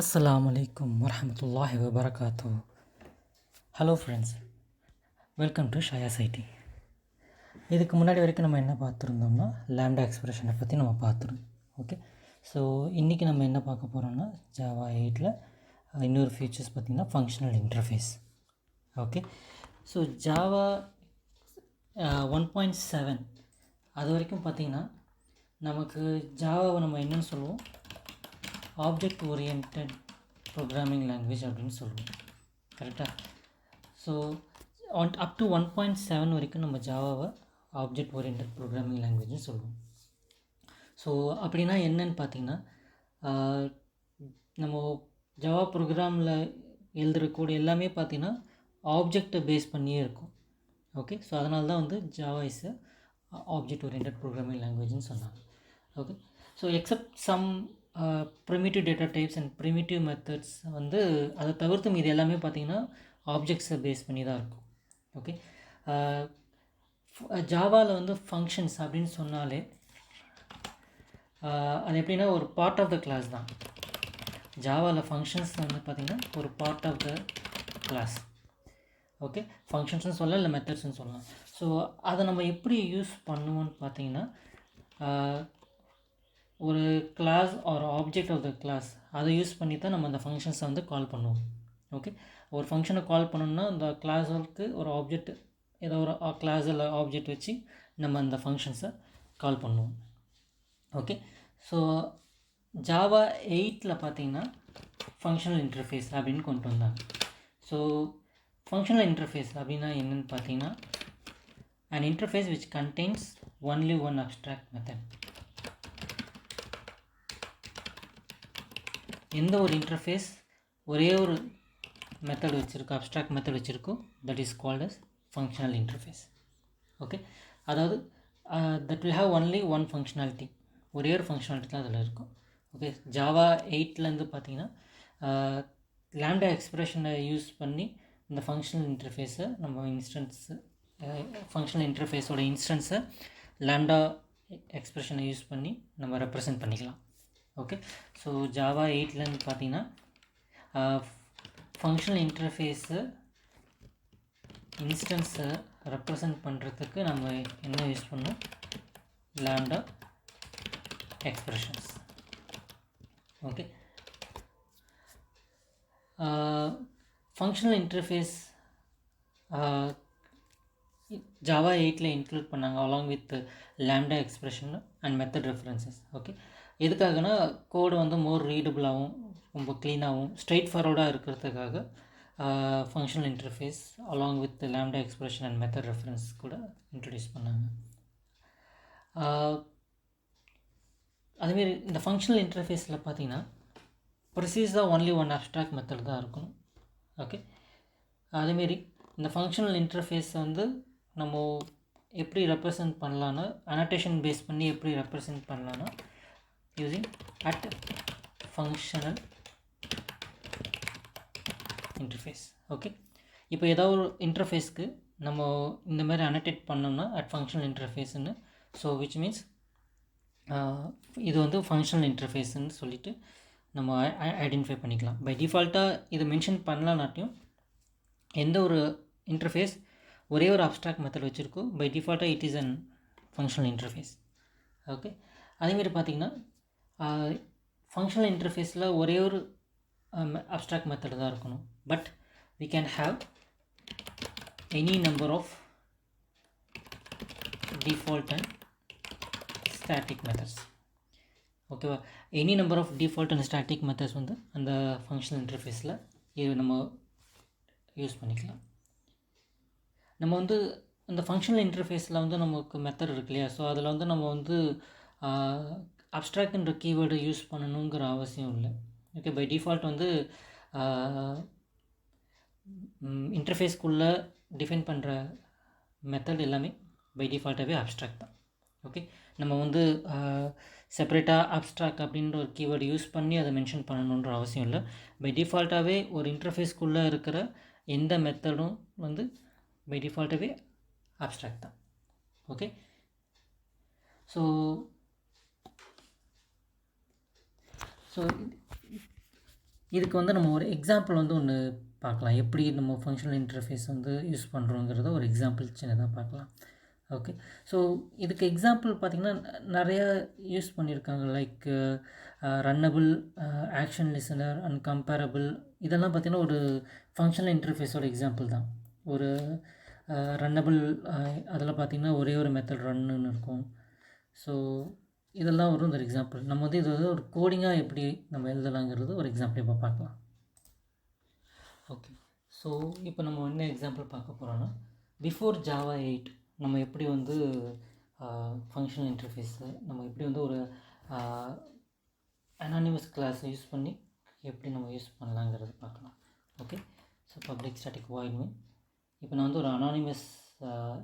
Assalamu alaikum warahmatullahi wabarakatuh. Hello friends, welcome to Shayas IT. இதுக்கு முன்னாடி வரைக்கும் நம்ம என்ன பார்த்துருந்தோம்னா லாம்டா எக்ஸ்பிரஷனை பற்றி நம்ம பார்த்துருந்தோம். ஓகே, ஸோ இன்றைக்கி நம்ம என்ன பார்க்க போகிறோம்னா ஜாவா 8ல் இன்னொரு ஃபீச்சர்ஸ் பார்த்திங்கன்னா functional interface. Okay, so Java 1.7 அது வரைக்கும் பார்த்திங்கன்னா நமக்கு ஜாவாவை நம்ம என்னென்னு சொல்லுவோம், ஆப்ஜெக்ட் ஓரியன்டட் ப்ரோக்ராமிங் லாங்குவேஜ் அப்படின்னு சொல்லுவோம். கரெக்டாக? ஸோ அப் டு 1.7 வரைக்கும் நம்ம ஜாவாவை ஆப்ஜெக்ட் ஓரியன்டட் ப்ரோக்ராமிங் லாங்குவேஜ்னு சொல்லுவோம். ஸோ அப்படின்னா என்னன்னு பார்த்தீங்கன்னா, நம்ம ஜாவா ப்ரோக்ராமில் எழுதுகிற கோடு எல்லாமே பார்த்திங்கன்னா ஆப்ஜெக்டை பேஸ் பண்ணியே இருக்கும். ஓகே, ஸோ அதனால தான் வந்து Java is object oriented programming லாங்குவேஜ்னு சொன்னாங்க. Okay, so except some primitive data types and primitive methods வந்து அதை தவிர்த்து மீது எல்லாமே பார்த்திங்கன்னா ஆப்ஜெக்ட்ஸை பேஸ் பண்ணி தான் இருக்கும். ஓகே, ஜாவாவில் வந்து ஃபங்க்ஷன்ஸ் அப்படின்னு சொன்னாலே அது எப்படின்னா ஒரு பார்ட் ஆஃப் த கிளாஸ் தான். ஜாவாவில் ஃபங்க்ஷன்ஸ் வந்து பார்த்திங்கன்னா ஒரு part of the class. Okay, ஃபங்க்ஷன்ஸ்னு சொல்லலாம், இல்லை மெத்தட்ஸ்னு சொல்லலாம். ஸோ அதை நம்ம எப்படி யூஸ் பண்ணுவோன்னு பார்த்தீங்கன்னா, ஒரு கிளாஸ் ஒரு ஆப்ஜெக்ட் ஆஃப் த கிளாஸ் அதை யூஸ் பண்ணி தான் நம்ம அந்த ஃபங்க்ஷன்ஸை வந்து கால் பண்ணுவோம். ஓகே, ஒரு ஃபங்க்ஷனை கால் பண்ணணும்னா அந்த கிளாஸுக்கு ஒரு ஆப்ஜெக்ட், ஏதோ ஒரு கிளாஸ் இல்லை ஆப்ஜெக்ட் வச்சு நம்ம அந்த ஃபங்க்ஷன்ஸை கால் பண்ணுவோம். ஓகே, ஸோ ஜாவா 8ல் பார்த்தீங்கன்னா ஃபங்க்ஷனல் இன்டர்ஃபேஸ் அப்படின்னு கொண்டு வந்தாங்க. ஸோ ஃபங்க்ஷனல் இன்டர்ஃபேஸ் அப்படின்னா என்னென்னு பார்த்தீங்கன்னா, an interface which contains only one abstract method. எந்த ஒரு இன்டர்ஃபேஸ் ஒரே ஒரு மெத்தட் வச்சுருக்கோ, அப்ஸ்ட்ராக்ட் மெத்தட் வச்சுருக்கோ, that is called as functional interface. Okay, அதாவது that will have only one functionality, ஒரே ஒரு ஃபங்க்ஷனாலிட்டி தான் அதில் இருக்கும். ஓகே, ஜாவா 8லேருந்து பார்த்தீங்கன்னா லாம்டா எக்ஸ்பிரஷனை யூஸ் பண்ணி இந்த ஃபங்க்ஷனல் இன்டர்ஃபேஸை நம்ம ஃபங்க்ஷனல் இன்டர்ஃபேஸோட இன்ஸ்டன்ஸை லாம்டா எக்ஸ்பிரஷனை யூஸ் பண்ணி நம்ம ரெப்ரசன்ட் பண்ணிக்கலாம். ஓகே, ஸோ ஜாவா 8லேருந்து பார்த்தீங்கன்னா ஃபங்க்ஷனல் இன்டர்ஃபேஸு இன்ஸ்டன்ஸை ரெப்ரசன்ட் பண்ணுறதுக்கு நம்ம என்ன யூஸ் பண்ணோம், lambda expressions. Okay, functional interface Java 8ல் இன்க்ளூட் பண்ணாங்க along with lambda expression and method references. Okay, எதுக்காகனா கோடு வந்து மோர் ரீடபுளாகவும் ரொம்ப க்ளீனாகவும் ஸ்ட்ரெயிட் ஃபார்வர்டாக இருக்கிறதுக்காக functional interface along with lambda expression and method reference கூட இன்ட்ரடியூஸ் பண்ணாங்க. அதுமாரி இந்த ஃபங்க்ஷனல் இன்டர்ஃபேஸில் பார்த்தீங்கன்னா ப்ரிசீஸாக ஒன்லி ஒன் அப்ஸ்ட்ராக்ட் மெத்தட் தான் இருக்கணும். ஓகே, அதேமாரி இந்த ஃபங்க்ஷனல் இன்டர்ஃபேஸை வந்து நம்ம எப்படி ரெப்ரசன்ட் பண்ணலான்னா, அனோட்டேஷன் பேஸ் பண்ணி எப்படி ரெப்ரசன்ட் பண்ணலான்னா using at functional interface. Okay, இப்போ ஏதாவது ஒரு இன்டர்ஃபேஸ்க்கு நம்ம இந்த மாதிரி அனோட்டேட் பண்ணோம்னா அட் ஃபங்க்ஷனல் இன்டர்ஃபேஸ்ன்னு, ஸோ விச் மீன்ஸ் இது வந்து ஃபங்க்ஷனல் இன்டர்ஃபேஸ்ன்னு சொல்லிட்டு நம்ம ஐடென்டிஃபை பண்ணிக்கலாம். பை டிஃபால்ட்டாக இது மென்ஷன் பண்ணலான்னாட்டியும் எந்த ஒரு இன்டர்ஃபேஸ் ஒரே ஒரு அப்ஸ்ட்ராக்ட் மெத்தட் வச்சுருக்கோ, பை டிஃபால்ட்டாக it is an functional interface. Okay, அதேமாரி பார்த்திங்கன்னா ஃபங்க்ஷனல் இன்டர்ஃபேஸில் ஒரே ஒரு அப்ஸ்ட்ராக்ட் மெத்தட் தான் இருக்கணும். But we can have any number of default and static methods. ஓகேவா, any number of default and static methods வந்து அந்த ஃபங்க்ஷனல் இன்டர்ஃபேஸில் இது நம்ம யூஸ் பண்ணிக்கலாம். நம்ம வந்து அந்த ஃபங்க்ஷனல் இன்டர்ஃபேஸில் வந்து நமக்கு மெத்தட் இருக்கு இல்லையா, ஸோ அதில் வந்து நம்ம வந்து அப்ஸ்ட்ராக்ட்ன்ற கீவேர்டை யூஸ் பண்ணணுங்கிற அவசியம் இல்லை. ஓகே, பை டிஃபால்ட் வந்து இன்டர்ஃபேஸ்க்குள்ளே டிஃபைன் பண்ணுற மெத்தட் எல்லாமே பை டிஃபால்ட்டாகவே அப்ஸ்ட்ராக்ட் தான். ஓகே, நம்ம வந்து செப்பரேட்டாக அப்ஸ்ட்ராக்ட் அப்படின்ற ஒரு கீவேர்டு யூஸ் பண்ணி அதை மென்ஷன் பண்ணணுன்ற அவசியம் இல்லை. பை டிஃபால்ட்டாகவே ஒரு இன்டர்ஃபேஸ்க்குள்ளே இருக்கிற எந்த மெத்தடும் வந்து பை டிஃபால்ட்டாகவே அப்ஸ்ட்ராக்ட் தான். ஓகே, ஸோ இதுக்கு வந்து நம்ம ஒரு எக்ஸாம்பிள் வந்து ஒன்று பார்க்கலாம். எப்படி நம்ம ஃபங்க்ஷனல் இன்டர்ஃபேஸ் வந்து யூஸ் பண்ணுறோங்கிறத ஒரு எக்ஸாம்பிள் சின்னதாக பார்க்கலாம். ஓகே. ஸோ இதுக்கு எக்ஸாம்பிள் பார்த்திங்கன்னா நிறையா யூஸ் பண்ணியிருக்காங்க. Like runnable, action listener and comparable. இதெல்லாம் பார்த்திங்கன்னா ஒரு ஃபங்க்ஷனல் இன்டர்ஃபேஸோட எக்ஸாம்பிள் தான். ஒரு ரன்னபிள், அதில் பார்த்திங்கன்னா ஒரே ஒரு மெத்தட் ரன்னுன்னு இருக்கும். ஸோ இதெல்லாம் ஒரு எக்ஸாம்பிள். நம்ம வந்து இது வந்து ஒரு கோடிங்காக எப்படி நம்ம எழுதலாங்கிறது ஒரு எக்ஸாம்பிள் இப்போ பார்க்கலாம். ஓகே. ஸோ இப்போ நம்ம என்ன எக்ஸாம்பிள் பார்க்க போகிறோன்னா, பிஃபோர் ஜாவா 8 நம்ம எப்படி வந்து ஃபங்க்ஷனல் இன்டர்ஃபேஸு நம்ம எப்படி வந்து ஒரு அனானிமஸ் கிளாஸை யூஸ் பண்ணி எப்படி நம்ம யூஸ் பண்ணலாங்கிறது பார்க்கலாம். Okay. So public static void main. இப்போ நான் வந்து ஒரு anonymous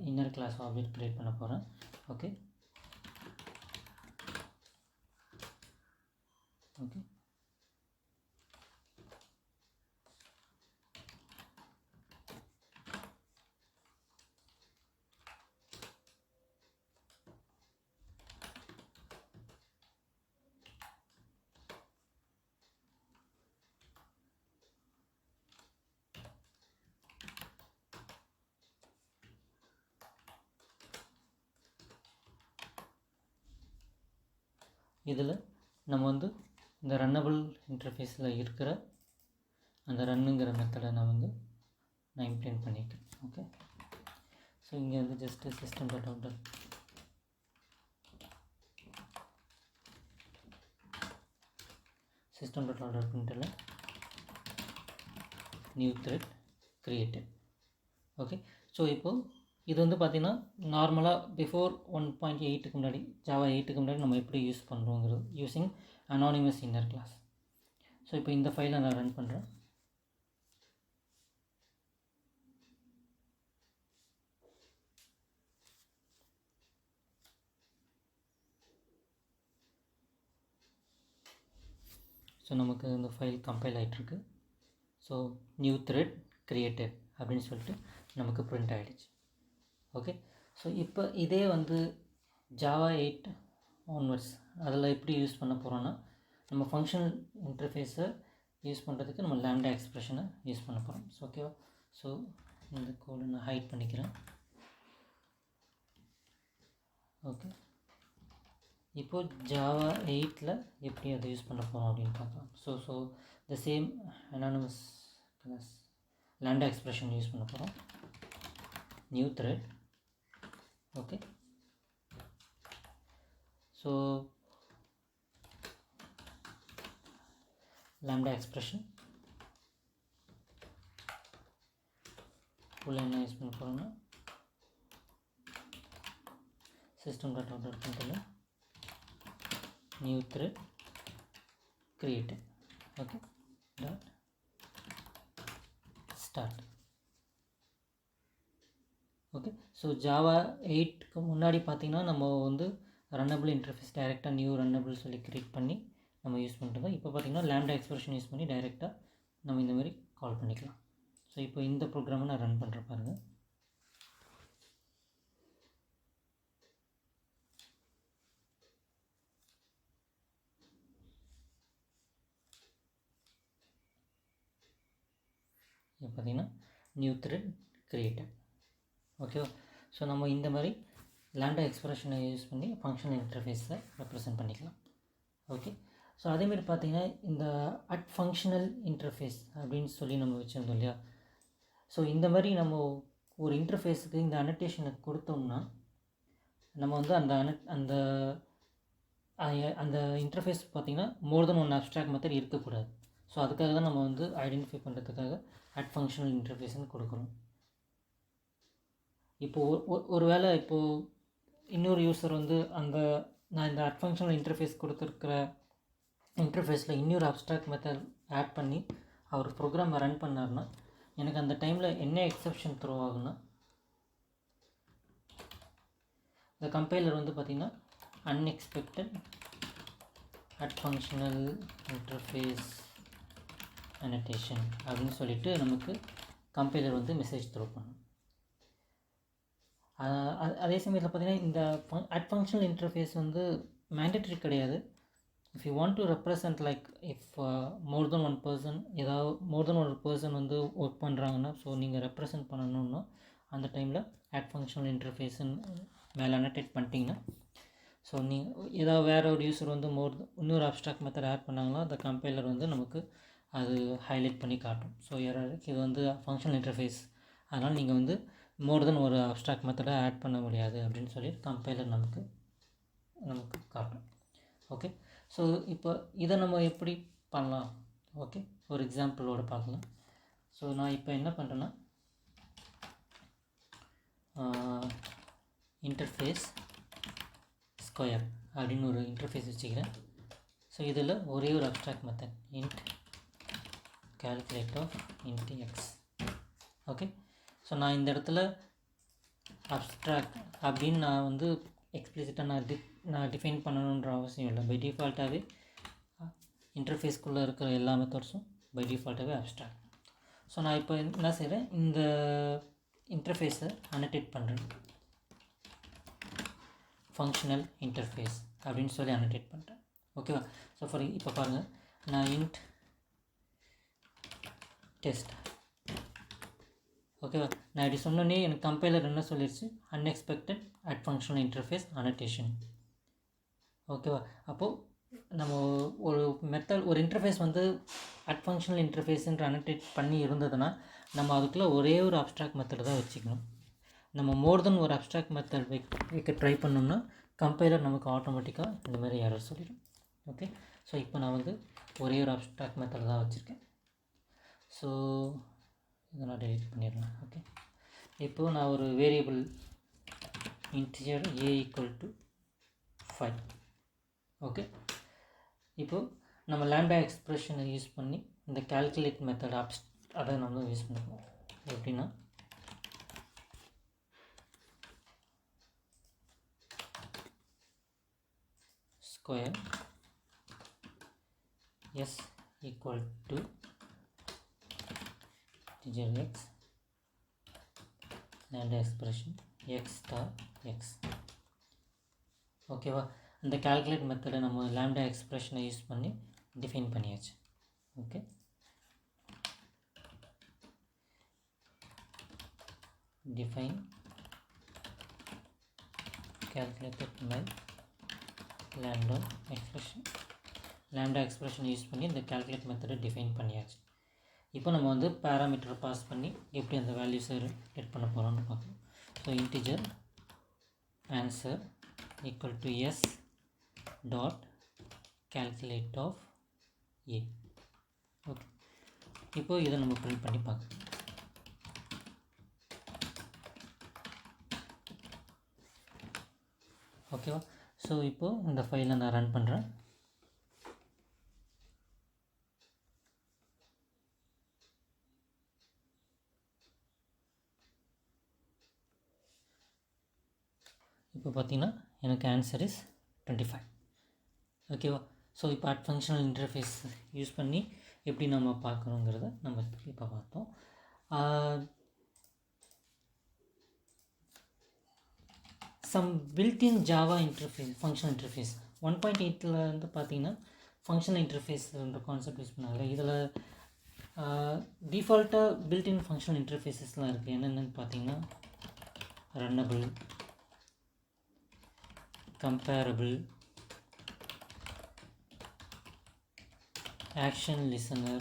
inner class object create பண்ண போகிறேன். ஓகே. ஓகே. இதில் நம்ம வந்து இந்த ரன்னபிள் இன்டர்ஃபேஸில் இருக்கிற அந்த ரன்னுங்கிற மெத்தடை நான் இம்ப்ளிமெண்ட் பண்ணியிருக்கேன். ஓகே. ஸோ இங்கே வந்து just system dot out system dot out பிரிண்டில் new thread created. Okay. So இப்போது இது வந்து பார்த்திங்கன்னா நார்மலாக பிஃபோர் 1.8க்கு முன்னாடி, ஜாவா 8க்கு முன்னாடி நம்ம எப்படி யூஸ் பண்ணுறோங்கிறது using anonymous inner class. So இப்போ இந்த ஃபைலை நான் ரன் பண்ணுறேன். ஸோ நமக்கு இந்த ஃபைல் கம்பைல் ஆகிட்டுருக்கு. ஸோ நியூ த்ரெட் கிரியேட்டட் அப்படின்னு சொல்லிட்டு நமக்கு பிரிண்ட் ஆகிடுச்சு. ஓகே. ஸோ இப்போ இதே வந்து ஜாவா 8 ஆன்வர்ட்ஸ் அதில் எப்படி யூஸ் பண்ண போகிறோன்னா, நம்ம ஃபங்க்ஷனல் இன்டர்ஃபேஸை யூஸ் பண்ணுறதுக்கு நம்ம லாம்டா எக்ஸ்பிரஷனை யூஸ் பண்ண போகிறோம். ஸோ ஓகேவா. ஸோ இந்த கோடை நான் ஹைட் பண்ணிக்கிறேன். ஓகே. இப்போது ஜாவா 8ல் எப்படி அதை யூஸ் பண்ண போகிறோம் அப்படின்னு பார்க்கலாம். So the same anonymous class lambda expression use பண்ண போகிறோம். New thread. Okay. So lambda expression உள்ள என்ன யூஸ் பண்ண போகிறோம்னா, சிஸ்டம் டாட் அவுட் பண்ணுறதுல new thread created. Okay. Dot start. Okay. So Java 8க்கு முன்னாடி பார்த்திங்கன்னா நம்ம வந்து ரன்னபிள் இன்டர்ஃபேஸ் டைரெக்டாக நியூ ரன்னபிள் சொல்லி க்ரியேட் பண்ணி நம்ம யூஸ் பண்ணுறோம். இப்போ பார்த்திங்கன்னா லாம்டா எக்ஸ்பிரஷன் யூஸ் பண்ணி டைரெக்டாக நம்ம இந்த மாதிரி கால் பண்ணிக்கலாம். ஸோ இப்போ இந்த ப்ரோக்ராமை நான் ரன் பண்ணுற பாருங்கள். இப்போ பார்த்திங்கன்னா நியூ த்ரெட் கிரியேட்டட். ஓகேவா. ஸோ நம்ம இந்த மாதிரி லாம்டா எக்ஸ்பிரஷனை யூஸ் பண்ணி ஃபங்க்ஷனல் இன்டர்ஃபேஸை ரெப்ரசன்ட் பண்ணிக்கலாம். ஓகே. ஸோ அதேமாரி பார்த்திங்கன்னா இந்த ஃபங்க்ஷனல் இன்டர்ஃபேஸ் அப்படின்னு சொல்லி நம்ம வச்சுருந்தோம் இல்லையா. ஸோ இந்த மாதிரி நம்ம ஒரு இன்டர்ஃபேஸுக்கு இந்த அனோட்டேஷனை கொடுத்தோம்னா நம்ம வந்து அந்த அந்த இன்டர்ஃபேஸ் பார்த்திங்கன்னா மோர் தென் ஒன் அப்ஸ்ட்ராக்ட் மெத்தட் இருக்கக்கூடாது. ஸோ அதுக்காக தான் நம்ம வந்து ஐடென்டிஃபை பண்ணுறதுக்காக ஃபங்க்ஷனல் இன்டர்ஃபேஸ்னு கொடுக்குறோம். இப்போது ஒரு வேளை இப்போது இன்னொரு யூஸர் வந்து நான் இந்த ஃபங்க்ஷனல் இன்டர்ஃபேஸ் கொடுத்துருக்கிற இன்டர்ஃபேஸில் இன்னொரு அப்ஸ்ட்ராக்ட் மெத்தட் ஆட் பண்ணி அவர் ப்ரோக்ராமை ரன் பண்ணார்னா எனக்கு அந்த டைமில் என்ன எக்ஸெப்ஷன் த்ரோ ஆகுன்னா, இந்த கம்பைலர் வந்து பார்த்திங்கன்னா அன்எக்ஸ்பெக்டட் ஃபங்க்ஷனல் இன்டர்ஃபேஸ் அனோட்டேஷன் அப்படின்னு சொல்லிட்டு நமக்கு கம்பைலர் வந்து மெசேஜ் த்ரோ பண்ணும். அதே சமயத்தில் பார்த்திங்கன்னா இந்த ஃபங்க்ஷனல் இன்டர்ஃபேஸ் வந்து மேண்டேட்ரி கிடையாது. if you want to represent like if more than one person ஏதாவது more than one person வந்து ஒர்க் பண்ணுறாங்கன்னா ஸோ நீங்கள் ரெப்ரசன்ட் பண்ணணுன்னா அந்த டைமில் ஆட் ஃபங்க்ஷனல் இன்டர்ஃபேஸ்ன்னு மேலே அனடேட் பண்ணிட்டீங்கன்னா ஸோ நீங்கள் ஏதாவது வேறு ஒரு யூஸர் வந்து இன்னொரு அப்ஸ்ட்ராக்ட் மெத்தட் ஆட் பண்ணாங்கன்னா அந்த கம்பைலர் வந்து நமக்கு அது ஹைலைட் பண்ணி காட்டும். ஸோ இது வந்து ஃபங்க்ஷனல் இன்டர்ஃபேஸ், அதனால் நீங்கள் வந்து மோர் தென் ஒரு அப்ஸ்ட்ராக்ட் மெத்தடை ஆட் பண்ண முடியாது அப்படின்னு சொல்லி கம்பைலர் நமக்கு காட்டும். ஓகே, ஸோ இப்போ இதை நம்ம எப்படி பண்ணலாம்? ஓகே, ஒரு எக்ஸாம்பிளோடு பார்க்கலாம். ஸோ நான் இப்போ என்ன பண்ணுறேன்னா இன்டர்ஃபேஸ் ஸ்கொயர் அப்படின்னு ஒரு இன்டர்ஃபேஸ் வச்சுக்கிறேன். ஸோ இதில் ஒரே ஒரு abstract method int calculate of int x. Okay, so நான் இந்த இடத்துல அப்ஸ்ட்ராக்ட் அப்படின்னு நான் வந்து எக்ஸ்பிளிசிட்டாக நான் டிஃபைன் பண்ணணுன்ற அவசியம் இல்லை. பை டிஃபால்ட்டாகவே இன்டர்ஃபேஸ்க்குள்ளே இருக்கிற எல்லா மெத்தட்ஸும் பை டிஃபால்ட்டாகவே அப்ஸ்ட்ராக்ட். ஸோ நான் இப்போ என்ன செய்கிறேன், இந்த இன்டர்ஃபேஸை அனடேட் பண்ணுறேன், ஃபங்க்ஷனல் இன்டர்ஃபேஸ் அப்படின்னு சொல்லி அனடேட் பண்ணுறேன். ஓகேவா? ஸோ இப்போ பாருங்கள், நான் இன்ட் டெஸ்ட், ஓகேவா, நான் இப்படி சொன்னோன்னே எனக்கு கம்பைலர் என்ன சொல்லிடுச்சு, unexpected at functional interface annotation. ஓகேவா? அப்போது நம்ம ஒரு இன்டர்ஃபேஸ் வந்து அட் ஃபங்க்ஷனல் இன்டர்ஃபேஸ்ன்ற அனடேட் பண்ணி இருந்ததுன்னா நம்ம அதுக்குள்ளே ஒரே ஒரு அப்ஸ்ட்ராக்ட் மெத்தட் தான் வச்சுக்கணும். நம்ம மோர் தென் ஒரு அப்ஸ்ட்ராக்ட் மெத்தட் வைக்க ட்ரை பண்ணோம்னா கம்பைலர் நமக்கு ஆட்டோமேட்டிக்காக இந்த மாதிரி எரர் சொல்லிடும். ஓகே, ஸோ இப்போ நான் வந்து ஒரே ஒரு அப்ஸ்ட்ராக்ட் மெத்தட் தான் வச்சுருக்கேன். ஸோ இதை நான் டெலிட் பண்ணிடலாம். ஓகே, இப்போது நான் ஒரு வேரியபிள் இன்டிஜர் a = 5. ஓகே, இப்போது நம்ம லாம்டா எக்ஸ்பிரஷனை யூஸ் பண்ணி இந்த கால்குலேட் மெத்தட் அதை நம்ம யூஸ் பண்ணுவோம். எப்படின்னா square s = integer x lambda expression x star x. ஓகேவா? இந்த கால்குலேட் மெத்தடை நம்ம லாம்டா எக்ஸ்பிரஷனை யூஸ் பண்ணி டிஃபைன் பண்ணியாச்சு. Okay, define calculated by lambda expression use பண்ணி இந்த கால்குலேட் மெத்தடை டிஃபைன் பண்ணியாச்சு. இப்போ நம்ம வந்து பேராமீட்டரை பாஸ் பண்ணி எப்படி அந்த வேல்யூஸை கெட் பண்ண போகிறோம்னு பார்க்கணும். So integer answer = s dot calculate of a. Okay, இப்போ இதை நம்ம பிரிண்ட் பண்ணி பார்க்கலாம். ஓகேவா? ஸோ இப்போது இந்த ஃபைலை நான் ரன் பண்ணுறேன். இப்போ பார்த்தீங்கன்னா எனக்கு ஆன்சர் இஸ் 25. ஓகேவா? ஸோ இப்போ அட் ஃபங்க்ஷனல் இன்டர்ஃபேஸ் யூஸ் பண்ணி எப்படி நம்ம பார்க்கணுங்கிறத நம்ம இப்போ பார்த்தோம். Some built-in Java interface functional interface 1.8 வந்து பார்த்தீங்கன்னா ஃபங்க்ஷனல் இன்டர்ஃபேஸ்ன்ற கான்செப்ட் யூஸ் பண்ணாங்க. இதில் டிஃபால்ட்டாக பில்ட்-இன் ஃபங்க்ஷனல் இன்டர்ஃபேஸஸ்லாம் இருக்குது. என்னென்னு பார்த்தீங்கன்னா runnable, comparable, action listener,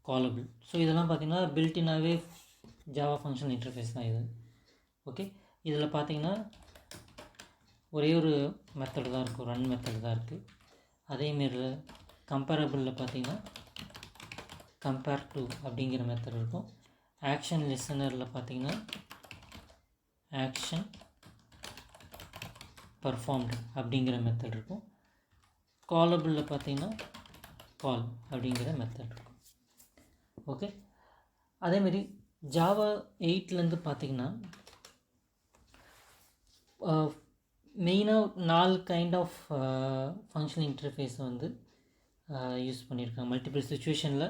callable. So இதெல்லாம் பார்த்திங்கன்னா பில்டினாகவே ஜாவா ஃபங்க்ஷனல் இன்டர்ஃபேஸ் தான் இது. ஓகே, இதில் பார்த்திங்கன்னா ஒரே ஒரு மெத்தட் தான் இருக்கும், ரன் மெத்தட் தான் இருக்குது. அதேமாரி கம்பேரபிளில் பார்த்திங்கன்னா கம்பேர் டு அப்படிங்கிற மெத்தட் இருக்கும். ஆக்ஷன் லிசனரில் பார்த்திங்கன்னா ஆக்ஷன் பர்ஃபார்ம்டு அப்படிங்கிற மெத்தட் இருக்கும். காலபிளில் பார்த்தீங்கன்னா கால் அப்படிங்கிற மெத்தட் இருக்கும். ஓகே, அதேமாரி ஜாவா 8லேருந்து பார்த்தீங்கன்னா மெயினாக 4 கைண்ட் ஆஃப் ஃபங்க்ஷனல் இன்டர்ஃபேஸ் வந்து யூஸ் பண்ணியிருக்காங்க. மல்டிபிள் சுச்சுவேஷனில்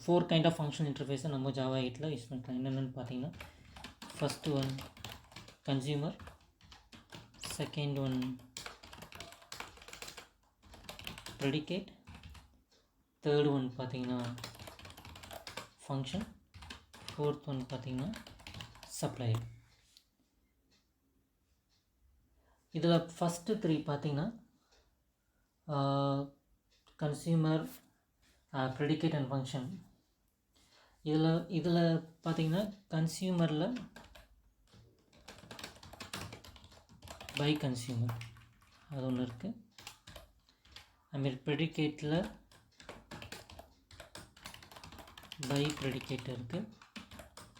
4 கைண்ட் ஆஃப் ஃபங்க்ஷனல் இன்டர்ஃபேஸை நம்ம ஜாவா 8ல் யூஸ் பண்ணிக்கலாம். என்னென்னு பார்த்தீங்கன்னா first one consumer, second one predicate, third one பார்த்திங்கன்னா ஃபங்க்ஷன், ஃபோர்த் ஒன் பார்த்திங்கன்னா சப்ளையர். இதில் ஃபஸ்ட்டு 3 பார்த்திங்கன்னா கன்சியூமர், ப்ரெடிகேட் அண்ட் ஃபங்க்ஷன். இதில் பார்த்திங்கன்னா கன்சியூமரில் பை கன்சியூமர் அது ஒன்று இருக்குது. அதுமாரி ப்ரெடிகேட்டில் பை ப்ரெடிகேட் இருக்குது.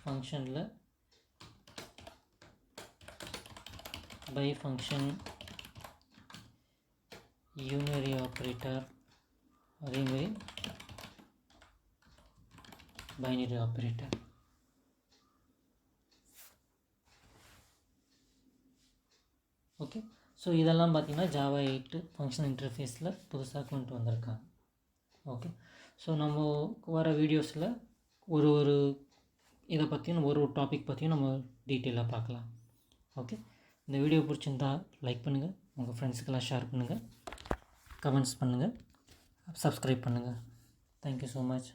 ஃபங்க்ஷனில் பை ஃபங்க்ஷன், யூனரி ஆப்ரேட்டர், அதேமாரி பைனரி ஆப்ரேட்டர். ஓகே, ஸோ இதெல்லாம் பார்த்திங்கன்னா ஜாவா 8 ஃபங்க்ஷனல் இன்டர்ஃபேஸில் புதுசாக கொண்டு வந்திருக்காங்க. ஓகே, ஸோ நம்ம வர வீடியோஸில் ஒரு இதை பற்றியும் ஒரு டாபிக் பற்றியும் நம்ம டீட்டெயிலாக பார்க்கலாம். ஓகே, இந்த வீடியோ பிடிச்சிருந்தா லைக் பண்ணுங்கள், உங்கள் ஃப்ரெண்ட்ஸுக்கெல்லாம் ஷேர் பண்ணுங்கள், கமெண்ட்ஸ் பண்ணுங்கள், சப்ஸ்கிரைப் பண்ணுங்கள். Thank you so much.